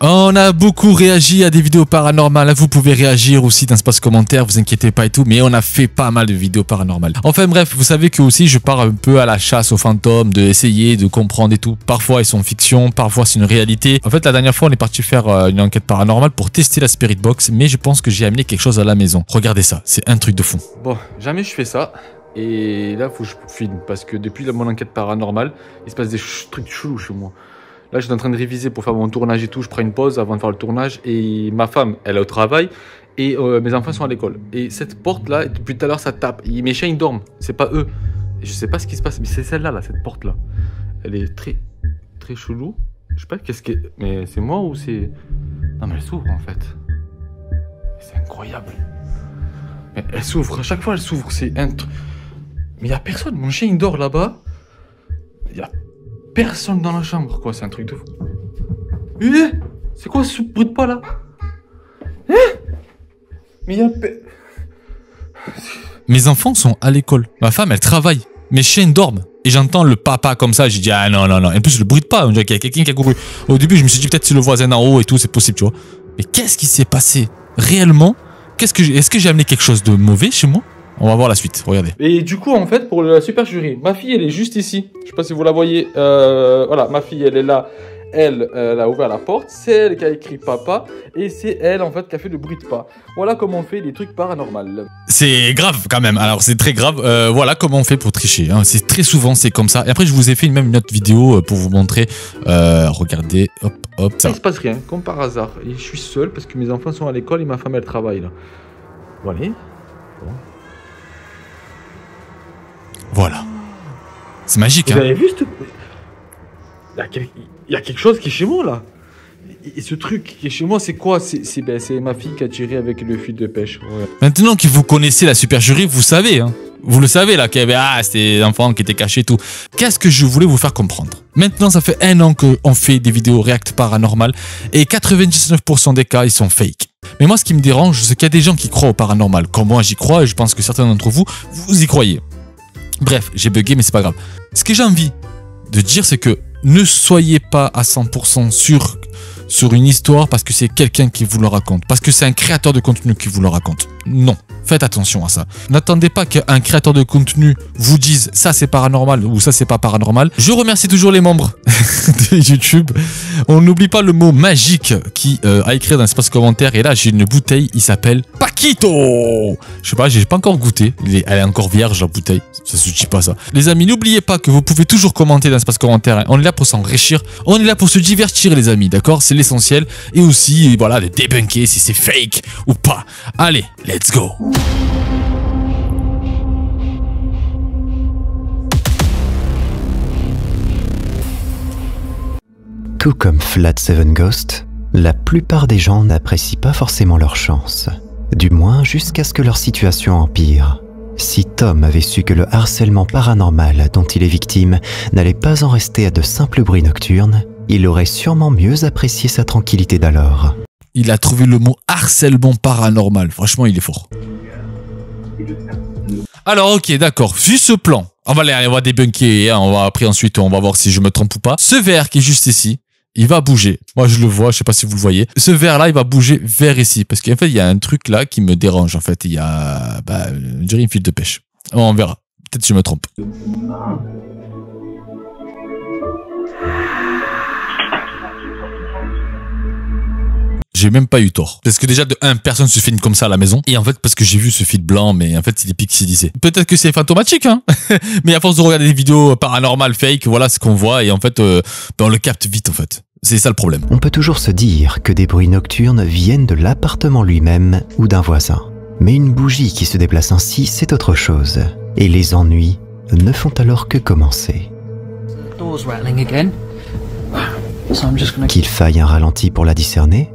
On a beaucoup réagi à des vidéos paranormales. Vous pouvez réagir aussi dans l'espace commentaire, vous inquiétez pas et tout. Mais on a fait pas mal de vidéos paranormales. Enfin bref, vous savez que aussi je pars un peu à la chasse aux fantômes, de essayer de comprendre et tout. Parfois ils sont fiction, parfois c'est une réalité. En fait la dernière fois on est parti faire une enquête paranormale pour tester la Spirit Box. Mais je pense que j'ai amené quelque chose à la maison. Regardez ça, c'est un truc de fou. Bon, jamais je fais ça. Et là faut que je filme parce que depuis mon enquête paranormale, il se passe des trucs chelous chez moi. Là, je suis en train de réviser pour faire mon tournage et tout. Je prends une pause avant de faire le tournage. Et ma femme, elle est au travail. Et mes enfants sont à l'école. Et cette porte-là, depuis tout à l'heure, ça tape. Et mes chiens, ils dorment. C'est pas eux. Et je sais pas ce qui se passe. Mais c'est celle-là, là, cette porte-là. Elle est très, très chelou. Je sais pas qu'est-ce que... Mais c'est moi ou c'est... Non, mais elle s'ouvre, en fait. C'est incroyable. Mais elle s'ouvre. À chaque fois, elle s'ouvre. C'est un truc... Mais il y a personne. Mon chien, il dort là-bas. Il y a... personne dans la chambre, quoi, c'est un truc de fou. C'est quoi ce bruit de pas là? Mais y'a... Mes enfants sont à l'école. Ma femme, elle travaille. Mes chiens dorment. Et j'entends le papa comme ça, j'ai dit ah non, non, non. Et en plus, le bruit de pas, on dirait qu'il y a quelqu'un qui a couru. Au début, je me suis dit peut-être c'est le voisin en haut et tout, c'est possible, tu vois. Mais qu'est-ce qui s'est passé? Réellement? Est-ce que j'ai amené quelque chose de mauvais chez moi? On va voir la suite, regardez. Et du coup, en fait, pour la supercherie, ma fille, elle est juste ici. Je sais pas si vous la voyez. Voilà, ma fille, elle est là. Elle a ouvert la porte. C'est elle qui a écrit papa. Et c'est elle, en fait, qui a fait le bruit de pas. Voilà comment on fait des trucs paranormaux. C'est grave, quand même. Alors, c'est très grave. Voilà comment on fait pour tricher. Hein. C'est très souvent, c'est comme ça. Et après, je vous ai fait même une autre vidéo pour vous montrer. Regardez, hop, hop. Ça. Il se passe rien, comme par hasard. Et je suis seul parce que mes enfants sont à l'école et ma femme, elle travaille, là. Voilà. Bon. Voilà. C'est magique, hein. Vous avez vu il y a quelque chose qui est chez moi, là. Et ce truc qui est chez moi, c'est quoi? C'est ma fille qui a tiré avec le fil de pêche. Ouais. Maintenant que vous connaissez la supercherie, vous savez, hein. Vous le savez, là, qu'il y avait, c'était des enfants qui étaient cachés et tout. Qu'est-ce que je voulais vous faire comprendre? Maintenant, ça fait 1 an qu'on fait des vidéos React paranormal et 99% des cas, ils sont fake. Mais moi, ce qui me dérange, c'est qu'il y a des gens qui croient au paranormal. Comme moi, j'y crois et je pense que certains d'entre vous, vous y croyez. Bref, j'ai bugué, mais c'est pas grave. Ce que j'ai envie de dire, c'est que ne soyez pas à 100% sûr sur une histoire parce que c'est quelqu'un qui vous le raconte. Parce que c'est un créateur de contenu qui vous le raconte. Non, faites attention à ça. N'attendez pas qu'un créateur de contenu vous dise ça c'est paranormal ou ça c'est pas paranormal. Je remercie toujours les membres de YouTube. On n'oublie pas le mot magique qui a écrit dans l'espace commentaire. Et là j'ai une bouteille, il s'appelle Paquito. Je sais pas, j'ai pas encore goûté. Elle est encore vierge la bouteille. Ça se dit pas ça. Les amis, n'oubliez pas que vous pouvez toujours commenter dans l'espace commentaire. On est là pour s'enrichir. On est là pour se divertir les amis, d'accord? C'est l'essentiel. Et aussi, voilà, de débunker si c'est fake ou pas. Allez, let's go. Tout comme Flat Seven Ghost, la plupart des gens n'apprécient pas forcément leur chance. Du moins jusqu'à ce que leur situation empire. Si Tom avait su que le harcèlement paranormal dont il est victime n'allait pas en rester à de simples bruits nocturnes, il aurait sûrement mieux apprécié sa tranquillité d'alors. Il a trouvé le mot harcèlement paranormal. Franchement, il est fort. Alors, ok, d'accord. Vu ce plan, on va débunker. Hein, ensuite, on va voir si je me trompe ou pas. Ce verre qui est juste ici, il va bouger. Moi, je le vois. Je sais pas si vous le voyez. Ce verre-là, il va bouger vers ici. Parce qu'en fait, il y a un truc là qui me dérange. En fait, il y a, je dirais une file de pêche. On verra. Peut-être que je me trompe. J'ai même pas eu tort. Parce que déjà, de 1, personne se filme comme ça à la maison. Et en fait, parce que j'ai vu ce fil blanc, mais en fait, il est pixelisé. Peut-être que c'est fantomatique, hein. Mais à force de regarder des vidéos paranormales, fake, voilà ce qu'on voit. Et en fait, on le capte vite, en fait. C'est ça le problème. On peut toujours se dire que des bruits nocturnes viennent de l'appartement lui-même ou d'un voisin. Mais une bougie qui se déplace ainsi, c'est autre chose. Et les ennuis ne font alors que commencer. Qu'il faille un ralenti pour la discerner,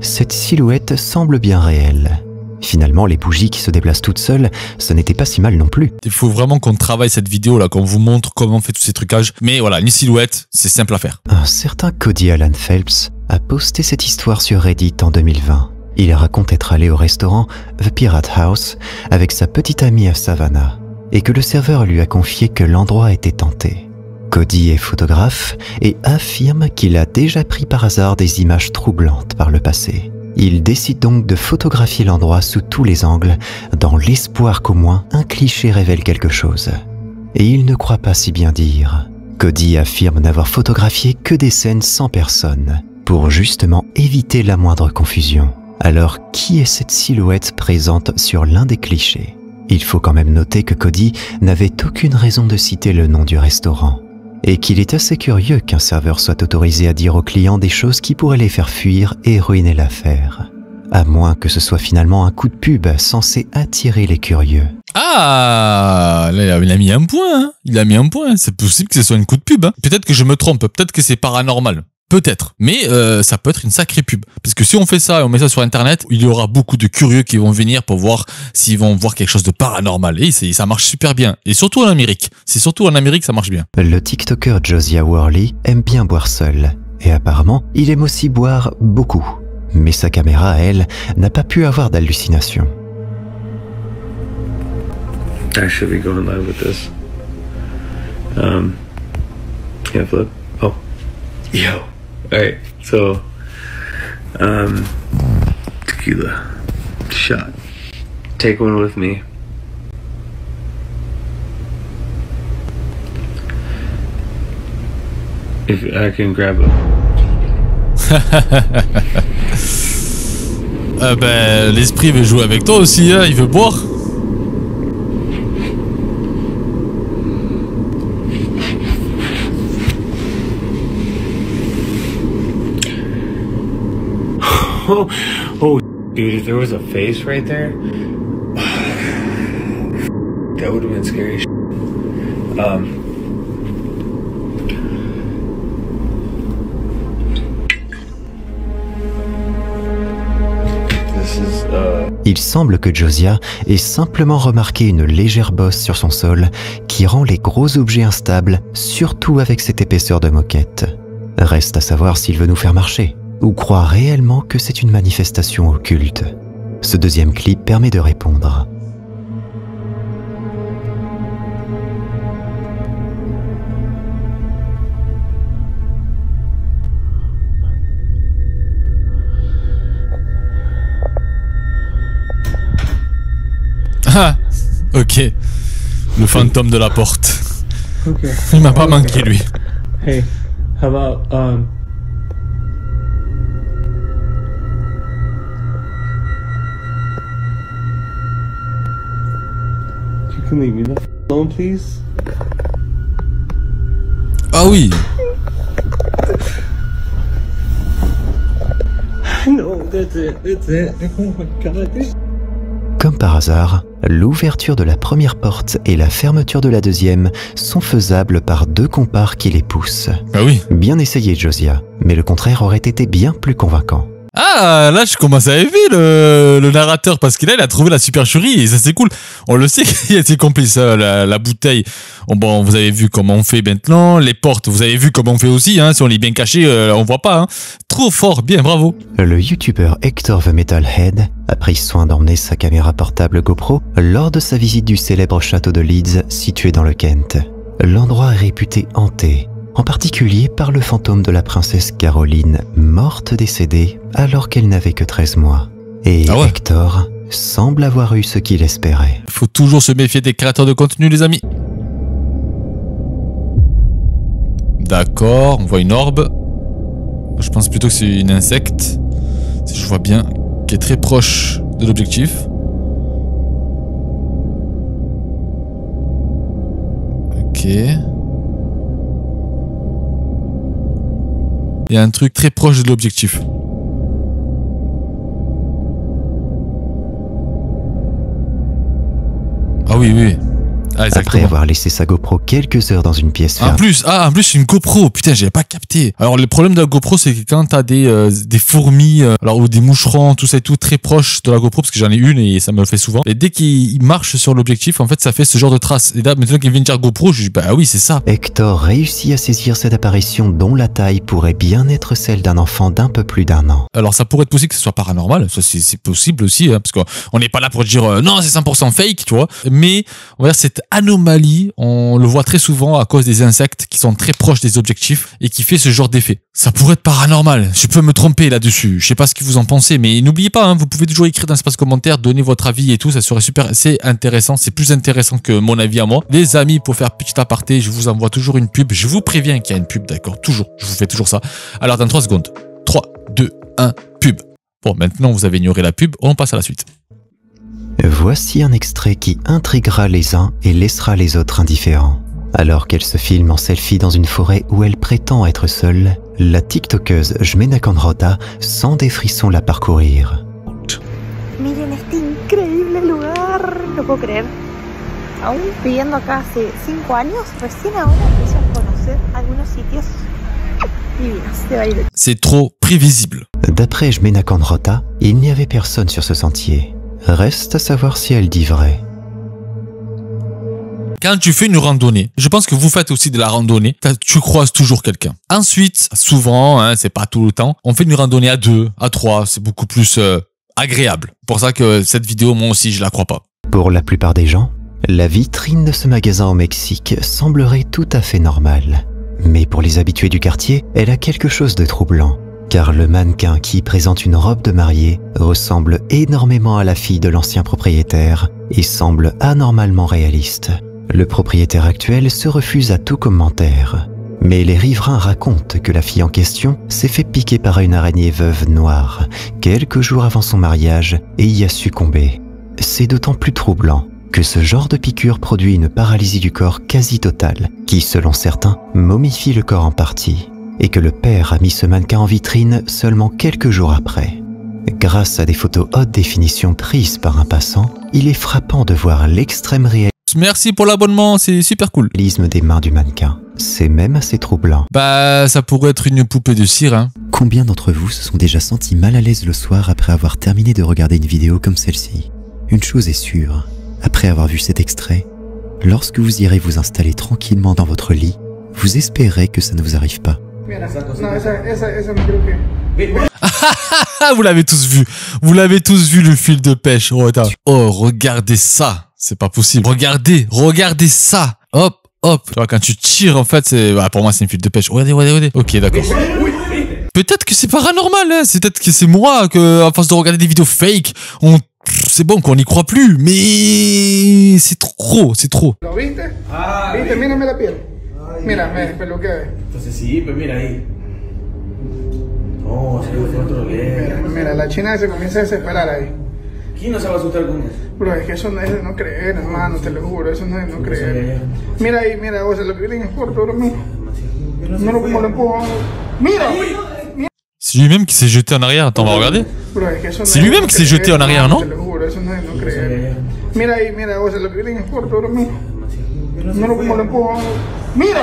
cette silhouette semble bien réelle. Finalement, les bougies qui se déplacent toutes seules, ce n'était pas si mal non plus. Il faut vraiment qu'on travaille cette vidéo là, qu'on vous montre comment on fait tous ces trucages. Mais voilà, une silhouette, c'est simple à faire. Un certain Cody Alan Phelps a posté cette histoire sur Reddit en 2020. Il raconte être allé au restaurant The Pirate House avec sa petite amie à Savannah et que le serveur lui a confié que l'endroit était hanté. Cody est photographe et affirme qu'il a déjà pris par hasard des images troublantes par le passé. Il décide donc de photographier l'endroit sous tous les angles, dans l'espoir qu'au moins un cliché révèle quelque chose. Et il ne croit pas si bien dire. Cody affirme n'avoir photographié que des scènes sans personne, pour justement éviter la moindre confusion. Alors, qui est cette silhouette présente sur l'un des clichés? Il faut quand même noter que Cody n'avait aucune raison de citer le nom du restaurant, et qu'il est assez curieux qu'un serveur soit autorisé à dire aux clients des choses qui pourraient les faire fuir et ruiner l'affaire. À moins que ce soit finalement un coup de pub censé attirer les curieux. Ah, là, il a mis un point, hein. Il a mis un point. C'est possible que ce soit un coup de pub, hein. Peut-être que je me trompe, peut-être que c'est paranormal. Peut-être, mais ça peut être une sacrée pub. Parce que si on fait ça et on met ça sur Internet, il y aura beaucoup de curieux qui vont venir pour voir s'ils vont voir quelque chose de paranormal. Et ça marche super bien. Et surtout en Amérique. C'est surtout en Amérique que ça marche bien. Le TikToker Josiah Worley aime bien boire seul. Et apparemment, il aime aussi boire beaucoup. Mais sa caméra, elle, n'a pas pu avoir d'hallucination. I should be going live with this. Yeah, flip. Oh. Yo. Alright, so tequila shot. Take one with me. If I can grab a. Ben, l'esprit veut jouer avec toi aussi, hein, il veut boire. Oh, dude, if there was a face right there, that would have been scary. Il semble que Josiah ait simplement remarqué une légère bosse sur son sol qui rend les gros objets instables, surtout avec cette épaisseur de moquette. Reste à savoir s'il veut nous faire marcher, ou croit réellement que c'est une manifestation occulte. Ce deuxième clip permet de répondre. Ah, ok. Le fantôme de la porte. Okay. Il m'a pas manqué, lui. Hey, how about you can leave me the alone, please. Ah oui. No, that's it. That's it. Oh my God. Comme par hasard, l'ouverture de la première porte et la fermeture de la deuxième sont faisables par deux compars qui les poussent. Ah oui. Bien essayé, Josiah, mais le contraire aurait été bien plus convaincant. Ah, là, je commence à aimer le narrateur, parce qu'il a trouvé la supercherie, et ça, c'est cool. On le sait qu'il y a ses complices, la bouteille. Bon, vous avez vu comment on fait maintenant. Les portes, vous avez vu comment on fait aussi, hein. Si on est bien caché, on voit pas, hein. Trop fort, bien, bravo. Le youtubeur Hector the Metalhead a pris soin d'emmener sa caméra portable GoPro lors de sa visite du célèbre château de Leeds situé dans le Kent. L'endroit est réputé hanté, en particulier par le fantôme de la princesse Caroline, morte décédée alors qu'elle n'avait que 13 mois. Et ah ouais. Hector semble avoir eu ce qu'il espérait. Faut toujours se méfier des créateurs de contenu, les amis. D'accord, on voit une orbe. Je pense plutôt que c'est une insecte, si je vois bien, qui est très proche de l'objectif. Ok. Il y a un truc très proche de l'objectif. Ah oui, oui. Ah, Après avoir laissé sa GoPro quelques heures dans une pièce fermée. En plus, une GoPro. Putain, j'avais pas capté. Alors, le problème de la GoPro, c'est que quand t'as des fourmis, ou des moucherons, tout ça et tout, très proche de la GoPro, parce que j'en ai une et ça me le fait souvent. Et dès qu'il marche sur l'objectif, en fait, ça fait ce genre de traces. Et là, maintenant qu'il vient de dire GoPro, je dis, bah oui, c'est ça. Hector réussit à saisir cette apparition dont la taille pourrait bien être celle d'un enfant d'un peu plus d'1 an. Alors, ça pourrait être possible que ce soit paranormal. Ça, c'est possible aussi, hein, parce qu'on n'est pas là pour dire, non, c'est 100% fake, tu vois. Mais, on va dire, cette anomalie, on le voit très souvent à cause des insectes qui sont très proches des objectifs et qui fait ce genre d'effet. Ça pourrait être paranormal, je peux me tromper là-dessus, je sais pas ce que vous en pensez, mais n'oubliez pas, hein, vous pouvez toujours écrire dans l'espace commentaire, donner votre avis et tout, ça serait super, c'est intéressant, c'est plus intéressant que mon avis à moi. Les amis, pour faire petit aparté, je vous envoie toujours une pub, je vous préviens qu'il y a une pub, d'accord, toujours, je vous fais toujours ça. Alors dans 3 secondes, 3, 2, 1, pub. Bon, maintenant vous avez ignoré la pub, on passe à la suite. Voici un extrait qui intriguera les uns et laissera les autres indifférents. Alors qu'elle se filme en selfie dans une forêt où elle prétend être seule, la tiktokeuse Jmena Conrota sent des frissons la parcourir. Miren este increíble lugar, no puedo creer. Aún viviendo acá hace 5 años, recién ahora empiezo a conocer algunos sitios divinos de Bariloche. C'est trop prévisible. D'après Jmena Conrota, il n'y avait personne sur ce sentier. Reste à savoir si elle dit vrai. Quand tu fais une randonnée, je pense que vous faites aussi de la randonnée, tu croises toujours quelqu'un. Ensuite, souvent, hein, c'est pas tout le temps, on fait une randonnée à 2, à 3, c'est beaucoup plus agréable. Pour ça que cette vidéo, moi aussi, je la crois pas. Pour la plupart des gens, la vitrine de ce magasin au Mexique semblerait tout à fait normale. Mais pour les habitués du quartier, elle a quelque chose de troublant. Car le mannequin qui présente une robe de mariée ressemble énormément à la fille de l'ancien propriétaire et semble anormalement réaliste. Le propriétaire actuel se refuse à tout commentaire. Mais les riverains racontent que la fille en question s'est fait piquer par une araignée veuve noire quelques jours avant son mariage et y a succombé. C'est d'autant plus troublant que ce genre de piqûre produit une paralysie du corps quasi totale qui, selon certains, momifie le corps en partie. Et que le père a mis ce mannequin en vitrine seulement quelques jours après. Grâce à des photos haute définition prises par un passant, il est frappant de voir l'extrême réalisme. Merci pour l'abonnement, c'est super cool. Des mains du mannequin. C'est même assez troublant. Bah, ça pourrait être une poupée de cire, hein. Combien d'entre vous se sont déjà sentis mal à l'aise le soir après avoir terminé de regarder une vidéo comme celle-ci? Une chose est sûre, après avoir vu cet extrait, lorsque vous irez vous installer tranquillement dans votre lit, vous espérez que ça ne vous arrive pas. Vous l'avez tous vu. Vous l'avez tous vu, le fil de pêche. Oh, regardez ça. C'est pas possible. Regardez ça. Hop, hop. Tu vois, quand tu tires, en fait, c'est... Bah, pour moi, c'est une fil de pêche. Regardez. Ok, d'accord. Peut-être que c'est paranormal, hein. C'est peut-être que c'est moi, que, à force de regarder des vidéos fake, c'est bon qu'on n'y croit plus, mais c'est trop. Mira, me lo que ve. Entonces sí, pues mira ahí. No, se fue otro leer. Mira, la china se comienza a desesperar ahí. ¿Quién no se va a asustar con eso? Bro, es que eso no es de no creer, hermano, te lo juro, eso no es de no creer. Mira ahí, mira, o sea, lo que vienen es corto, bro, mira. No lo como lo empujo. Mira. C'est lui-même qui s'est jeté en arrière. Attends, on va regarder. C'est lui-même qui s'est jeté en arrière, non? Te lo juro, eso no es de no creer. Mira ahí, mira, o sea, lo que vienen es corto, bro, mira. No lo como lo empujo. Mira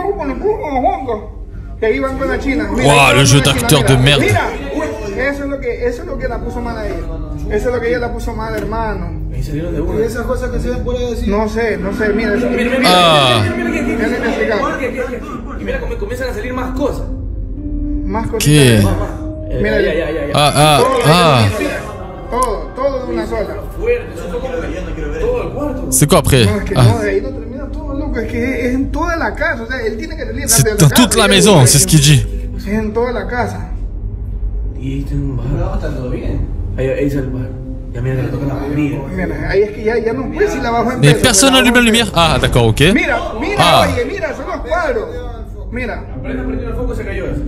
cómo le empujo a Hongo. Que ahí van con la China. Wow, le jeu d'acteur de merde. Mira, eso es lo que la puso mal ahí. Eso es lo que ella la puso mal, hermano. Ahí salieron de una. ¿Y esas cosas que se ven por ahí decir? No sé, mira. Y mira cómo comienzan a salir más cosas. Más cosas. ¿Qué? Mira, todo de una sola. Todo el cuarto. C'est quoi après? No, es que no, de ahí no termina todo, loco. Es que es en toda la casa. O sea, él tiene que salir C'est de la dans casa. toute la maison, c'est ce qu'il dit. Es en toda la casa. Y ahí está un bar. Está todo bien. Ahí está el bar. Ya mira que le toca la comida. Mira, ahí es que ya no puede si la bajo en Mais peso, personne la n'allume bajo la en lumière. peso. Ah, d'accord, ok. Mira, Ah. Oye, mira, son los cuadros. Mira. Apenas prendió el foco se cayó eso.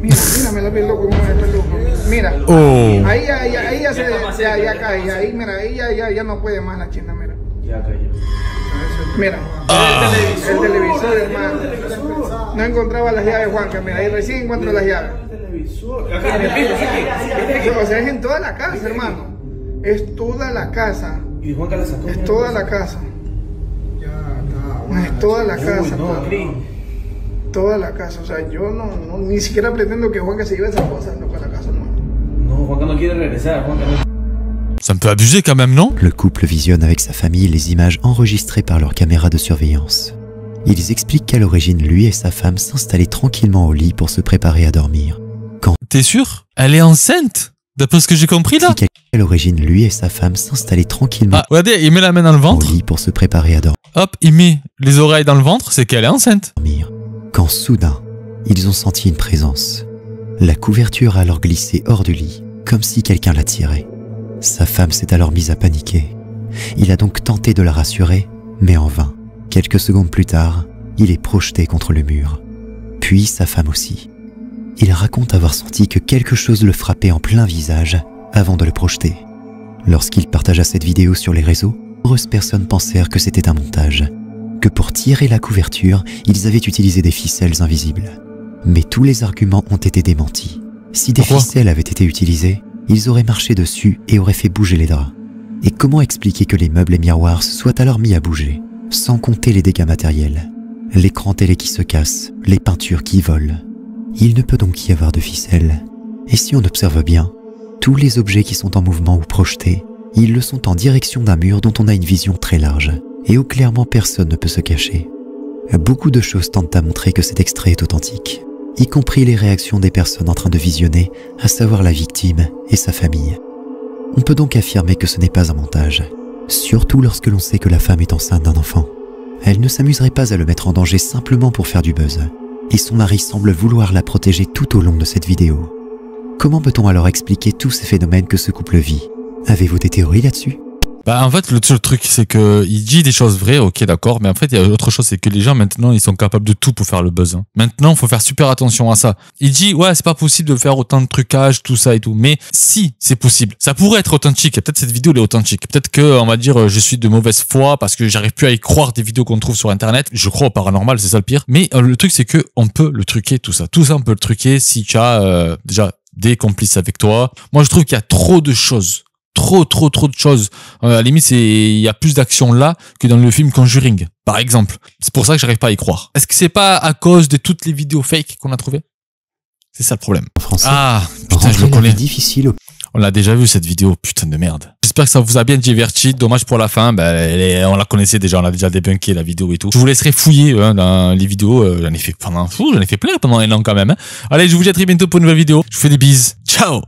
Mira, me la piel loco, como el loco. Mira. Oh. Ahí ya cae, ahí, mira, ahí ya no puede más la china, mira. Ya cayó. Mira. El televisor, hermano. No encontraba las llaves, Juanca, mira, ahí recién encuentro las llaves. O sea, es en toda la casa, hermano. Es toda la casa. Y Juanca la sacó. Es toda la casa. Es toda la casa, No, hermano. Cris. Toda la casa, o sea, yo no ni siquiera pretendo que Juanca se lleve esas cosas, no, para la casa, no. No, Juanca no quiere regresar. Juanca no. C'est un peu abusé quand même, non? Le couple visionne avec sa famille les images enregistrées par leur caméra de surveillance. Ils expliquent qu'à l'origine, lui et sa femme s'installaient tranquillement au lit pour se préparer à dormir. T'es sûr? Elle est enceinte? D'après ce que j'ai compris là. Si à l'origine, lui et sa femme s'installaient tranquillement Regardez, il met la main dans le au ventre. lit pour se préparer à Hop, il met les oreilles dans le ventre, c'est qu'elle est enceinte. dormir, quand soudain, ils ont senti une présence. La couverture a alors glissé hors du lit, comme si quelqu'un la tirait. Sa femme s'est alors mise à paniquer. Il a donc tenté de la rassurer, mais en vain. Quelques secondes plus tard, il est projeté contre le mur. Puis sa femme aussi. Il raconte avoir senti que quelque chose le frappait en plein visage avant de le projeter. Lorsqu'il partagea cette vidéo sur les réseaux, de nombreuses personnes pensèrent que c'était un montage, que pour tirer la couverture, ils avaient utilisé des ficelles invisibles. Mais tous les arguments ont été démentis. Si des ficelles avaient été utilisées, ils auraient marché dessus et auraient fait bouger les draps. Et comment expliquer que les meubles et miroirs se soient alors mis à bouger, sans compter les dégâts matériels? L'écran télé qui se casse, les peintures qui volent. Il ne peut donc y avoir de ficelles. Et si on observe bien, tous les objets qui sont en mouvement ou projetés, ils le sont en direction d'un mur dont on a une vision très large, et où clairement personne ne peut se cacher. Beaucoup de choses tentent à montrer que cet extrait est authentique, y compris les réactions des personnes en train de visionner, à savoir la victime et sa famille. On peut donc affirmer que ce n'est pas un montage, surtout lorsque l'on sait que la femme est enceinte d'un enfant. Elle ne s'amuserait pas à le mettre en danger simplement pour faire du buzz, et son mari semble vouloir la protéger tout au long de cette vidéo. Comment peut-on alors expliquer tous ces phénomènes que ce couple vit? Avez-vous des théories là-dessus? Bah en fait le seul truc c'est que il dit des choses vraies, ok d'accord, mais en fait il y a autre chose, c'est que les gens maintenant ils sont capables de tout pour faire le buzz. Maintenant il faut faire super attention à ça. Il dit ouais c'est pas possible de faire autant de trucage, tout ça et tout, mais si c'est possible, ça pourrait être authentique. Peut-être cette vidéo elle est authentique, peut-être que on va dire je suis de mauvaise foi parce que j'arrive plus à y croire des vidéos qu'on trouve sur internet. Je crois au paranormal, c'est ça le pire. Mais le truc c'est que on peut le truquer tout ça on peut le truquer si tu as déjà des complices avec toi. Moi je trouve qu'il y a trop de choses. Trop de choses. À la limite, il y a plus d'action là que dans le film Conjuring, par exemple. C'est pour ça que j'arrive pas à y croire. Est-ce que c'est pas à cause de toutes les vidéos fake qu'on a trouvées? C'est ça le problème. En français, ah, putain, je le connais. Difficile. On l'a déjà vu cette vidéo, putain de merde. J'espère que ça vous a bien diverti. Dommage pour la fin, on la connaissait déjà, on a déjà débunké la vidéo et tout. Je vous laisserai fouiller dans les vidéos. J'en ai fait plein pendant un an quand même. Allez, je vous dis à très bientôt pour une nouvelle vidéo. Je vous fais des bises. Ciao.